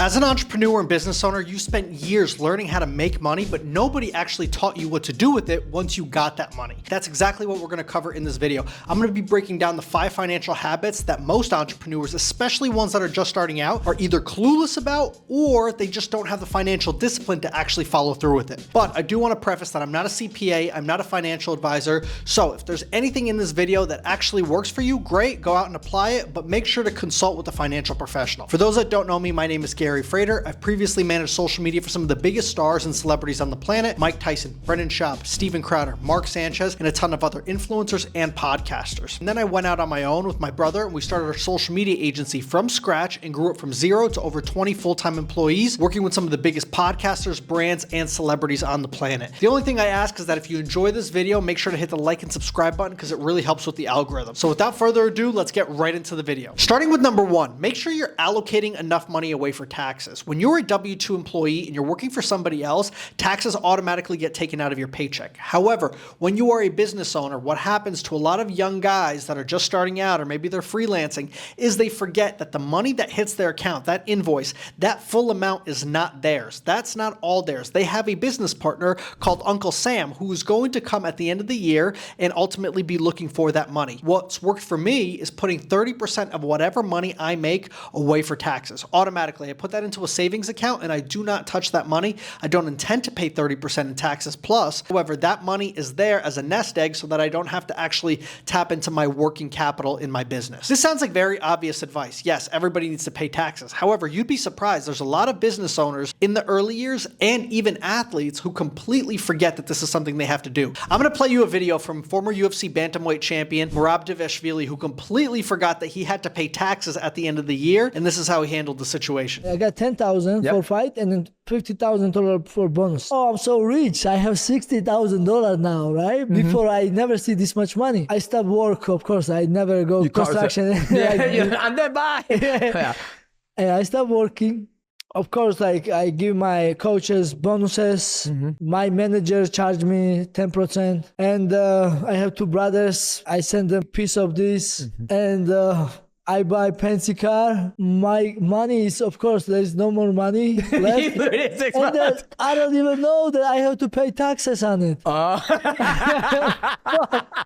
As an entrepreneur and business owner, you spent years learning how to make money, but nobody actually taught you what to do with it once you got that money. That's exactly what we're going to cover in this video. I'm going to be breaking down the 5 financial habits that most entrepreneurs, especially ones that are just starting out, are either clueless about or they just don't have the financial discipline to actually follow through with it. But I do want to preface that I'm not a CPA, I'm not a financial advisor, so if there's anything in this video that actually works for you, great, go out and apply it, but make sure to consult with a financial professional. For those that don't know me, my name is Gary Frater. I've previously managed social media for some of the biggest stars and celebrities on the planet: Mike Tyson, Brendan Schaub, Steven Crowder, Mark Sanchez, and a ton of other influencers and podcasters. And then I went out on my own with my brother and we started our social media agency from scratch and grew it from 0 to over 20 full-time employees, working with some of the biggest podcasters, brands, and celebrities on the planet. The only thing I ask is that if you enjoy this video, make sure to hit the like and subscribe button because it really helps with the algorithm. So without further ado, let's get right into the video. Starting with number 1, make sure you're allocating enough money away for taxes. When you're a W-2 employee and you're working for somebody else, taxes automatically get taken out of your paycheck. However, when you are a business owner, what happens to a lot of young guys that are just starting out, or maybe they're freelancing, is they forget that the money that hits their account, that invoice, that full amount is not theirs. That's not all theirs. They have a business partner called Uncle Sam who is going to come at the end of the year and ultimately be looking for that money. What's worked for me is putting 30% of whatever money I make away for taxes. Automatically, I put that into a savings account and I do not touch that money. I don't intend to pay 30% in taxes plus. However, that money is there as a nest egg so that I don't have to actually tap into my working capital in my business. This sounds like very obvious advice. Yes, everybody needs to pay taxes. However, you'd be surprised. There's a lot of business owners in the early years and even athletes who completely forget that this is something they have to do. I'm going to play you a video from former UFC bantamweight champion Merab Dvalishvili, who completely forgot that he had to pay taxes at the end of the year, and this is how he handled the situation. I got 10,000 for fight and then $50,000 for bonus. Oh, I'm so rich. I have $60,000 now, right? Before I never see this much money. I stopped work, of course. I never go construction. And then bye. Yeah. And I stopped working. Of course, like I give my coaches bonuses. My manager charged me 10%. And I have 2 brothers. I send them a piece of this. And I buy fancy car. My money is, of course, there is no more money left. And I don't even know that I have to pay taxes on it.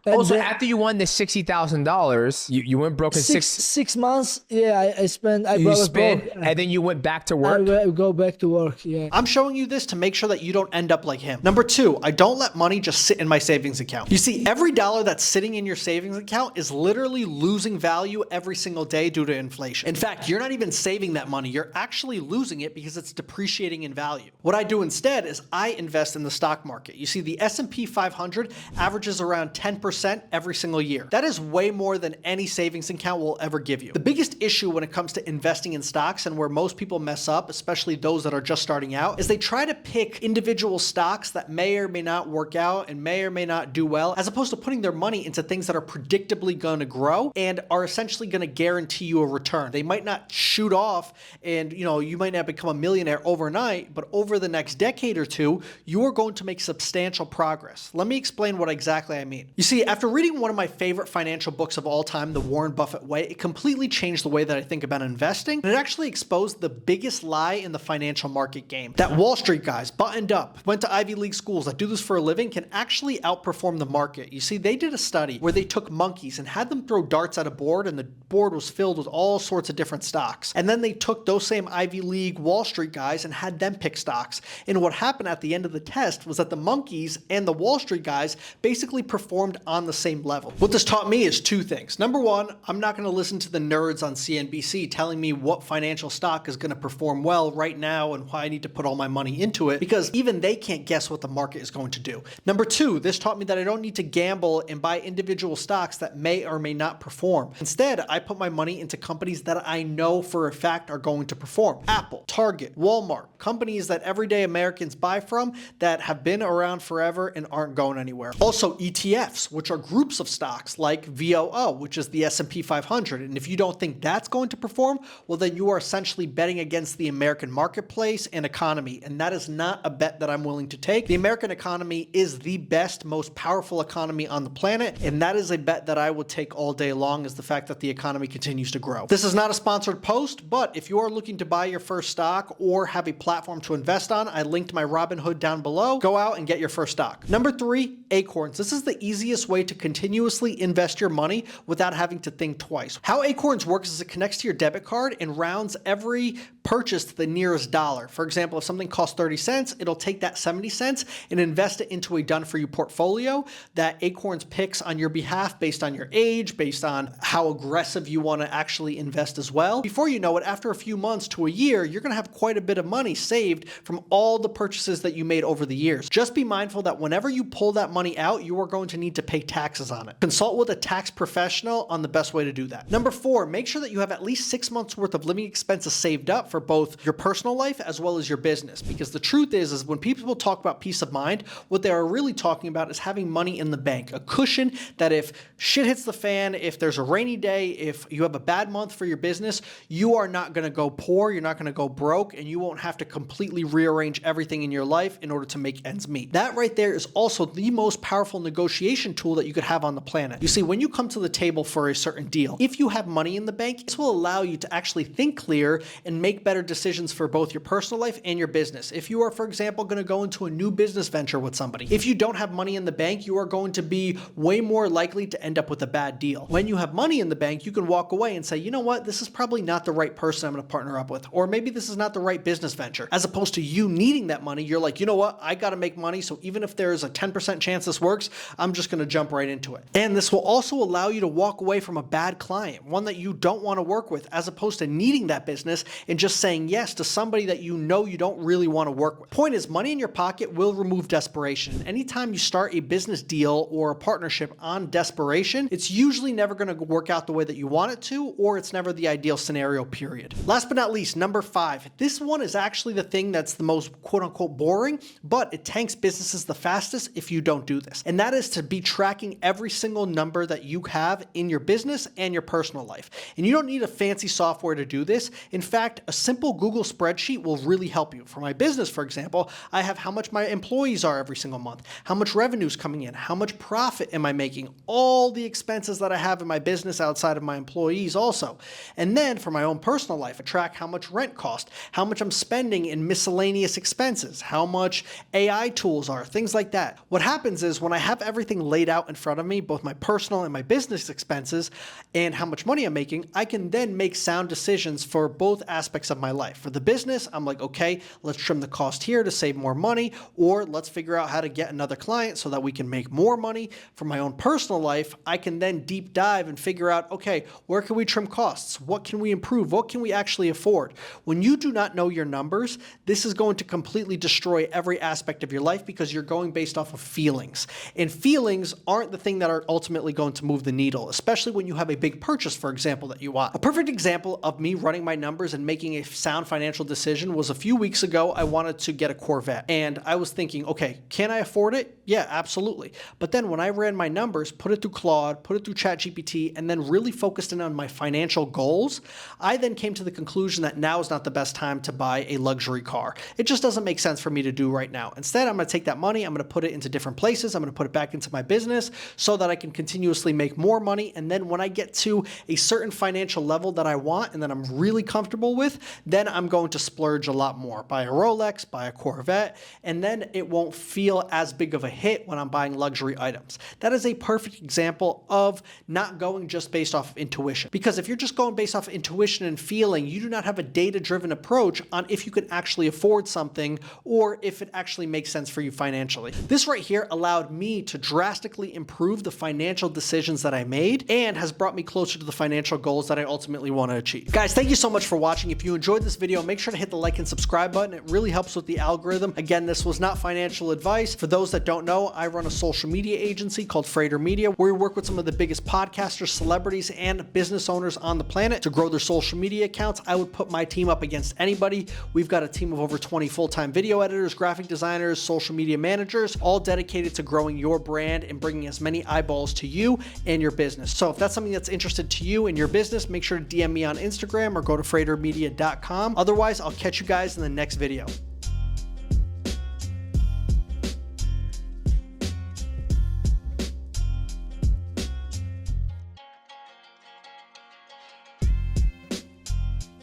Also, after you won the $60,000, you went broke in 6 months. Yeah, I spent. You spent, and then you went back to work. I go back to work. Yeah. I'm showing you this to make sure that you don't end up like him. Number 2, I don't let money just sit in my savings account. You see, every dollar that's sitting in your savings account is literally losing value every single day due to inflation. In fact, you're not even saving that money. You're actually losing it because it's depreciating in value. What I do instead is I invest in the stock market. You see, the S&P 500 averages around 10% every single year. That is way more than any savings account will ever give you. The biggest issue when it comes to investing in stocks, and where most people mess up, especially those that are just starting out, is they try to pick individual stocks that may or may not work out and may or may not do well, as opposed to putting their money into things that are predictably going to grow and are essentially going to guarantee you a return. They might not shoot off and you might not become a millionaire overnight, but over the next decade or two, you are going to make substantial progress. Let me explain what exactly I mean. You see, after reading one of my favorite financial books of all time, The Warren Buffett Way, it completely changed the way that I think about investing, and it actually exposed the biggest lie in the financial market game. That Wall Street guys, buttoned up, went to Ivy League schools, that do this for a living, can actually outperform the market. You see, they did a study where they took monkeys and had them throw darts at a board, and the board was filled with all sorts of different stocks. And then they took those same Ivy League Wall Street guys and had them pick stocks. And what happened at the end of the test was that the monkeys and the Wall Street guys basically performed on the same level. What this taught me is 2 things. Number 1, I'm not going to listen to the nerds on CNBC telling me what financial stock is going to perform well right now and why I need to put all my money into it, because even they can't guess what the market is going to do. Number 2, this taught me that I don't need to gamble and buy individual stocks that may or may not perform. Instead, I put my money into companies that I know for a fact are going to perform. Apple, Target, Walmart, companies that everyday Americans buy from that have been around forever and aren't going anywhere. Also ETFs, which are groups of stocks like VOO, which is the S&P 500. And if you don't think that's going to perform, well, then you are essentially betting against the American marketplace and economy. And that is not a bet that I'm willing to take. The American economy is the best, most powerful economy on the planet. And that is a bet that I would take all day long, is the fact that the economy economy continues to grow. This is not a sponsored post, but if you are looking to buy your first stock or have a platform to invest on, I linked my Robinhood down below. Go out and get your first stock. Number 3, Acorns. This is the easiest way to continuously invest your money without having to think twice. How Acorns works is it connects to your debit card and rounds every purchase to the nearest dollar. For example, if something costs 30 cents, it'll take that 70 cents and invest it into a done-for-you portfolio that Acorns picks on your behalf based on your age, based on how aggressive you want to actually invest as well. Before you know it, after a few months to a year, you're going to have quite a bit of money saved from all the purchases that you made over the years. Just be mindful that whenever you pull that money out, you are going to need to pay taxes on it. Consult with a tax professional on the best way to do that. Number 4, make sure that you have at least 6 months worth of living expenses saved up for both your personal life as well as your business. Because the truth is when people talk about peace of mind, what they are really talking about is having money in the bank, a cushion that if shit hits the fan, if there's a rainy day, if you have a bad month for your business, you are not going to go poor, you're not going to go broke, and you won't have to completely rearrange everything in your life in order to make ends meet. That right there is also the most powerful negotiation tool that you could have on the planet. You see, when you come to the table for a certain deal, if you have money in the bank, this will allow you to actually think clear and make better decisions for both your personal life and your business. If you are, for example, going to go into a new business venture with somebody, if you don't have money in the bank, you are going to be way more likely to end up with a bad deal. When you have money in the bank, you can walk away and say, you know what, this is probably not the right person I'm going to partner up with, or maybe this is not the right business venture. As opposed to you needing that money, you're like, you know what, I got to make money, so even if there's a 10% chance this works, I'm just going to jump right into it. And this will also allow you to walk away from a bad client, one that you don't want to work with, as opposed to needing that business and just saying yes to somebody that you know you don't really want to work with. Point is, money in your pocket will remove desperation. Anytime you start a business deal or a partnership on desperation, it's usually never going to work out the way that you want it to, or it's never the ideal scenario, period. Last but not least, number 5. This one is actually the thing that's the most quote unquote boring, but it tanks businesses the fastest if you don't do this. And that is to be tracking every single number that you have in your business and your personal life. And you don't need a fancy software to do this. In fact, a simple Google spreadsheet will really help you. For my business, for example, I have how much my employees are every single month, how much revenue is coming in, how much profit am I making, all the expenses that I have in my business outside of my employees also. And then for my own personal life, I track how much rent cost, how much I'm spending in miscellaneous expenses, how much AI tools are, things like that. What happens is when I have everything laid out in front of me, both my personal and my business expenses and how much money I'm making, I can then make sound decisions for both aspects of my life. For the business, I'm like, okay, let's trim the cost here to save more money, or let's figure out how to get another client so that we can make more money. For my own personal life, I can then deep dive and figure out, okay, where can we trim costs? What can we improve? What can we actually afford? When you do not know your numbers, this is going to completely destroy every aspect of your life because you're going based off of feelings. And feelings aren't the thing that are ultimately going to move the needle, especially when you have a big purchase, for example, that you want. A perfect example of me running my numbers and making a sound financial decision was a few weeks ago. I wanted to get a Corvette and I was thinking, okay, can I afford it? Yeah, absolutely. But then when I ran my numbers, put it through Claude, put it through ChatGPT, and then really focused in on my financial goals, I then came to the conclusion that now is not the best time to buy a luxury car. It just doesn't make sense for me to do right now. Instead, I'm going to take that money, I'm going to put it into different places, I'm going to put it back into my business so that I can continuously make more money. And then when I get to a certain financial level that I want and that I'm really comfortable with, then I'm going to splurge a lot more. Buy a Rolex, buy a Corvette, and then it won't feel as big of a hit when I'm buying luxury items. That is a perfect example of not going just based off of intuition. Because if you're just going based off of intuition and feeling, you do not have a data-driven approach on if you can actually afford something or if it actually makes sense for you financially. This right here allowed me to drastically improve the financial decisions that I made and has brought me closer to the financial goals that I ultimately want to achieve. Guys, thank you so much for watching. If you enjoyed this video, make sure to hit the like and subscribe button. It really helps with the algorithm. Again, this was not financial advice. For those that don't know, I run a social media agency called Freighter Media, where we work with some of the biggest podcasters, celebrities, and business owners on the planet to grow their social media accounts. I would put my team up against anybody. We've got a team of over 20 full-time video editors, graphic designers, social media managers, all dedicated to growing your brand and bringing as many eyeballs to you and your business. So if that's something that's interested to you and your business, make sure to DM me on Instagram or go to freightermedia.com. Otherwise, I'll catch you guys in the next video.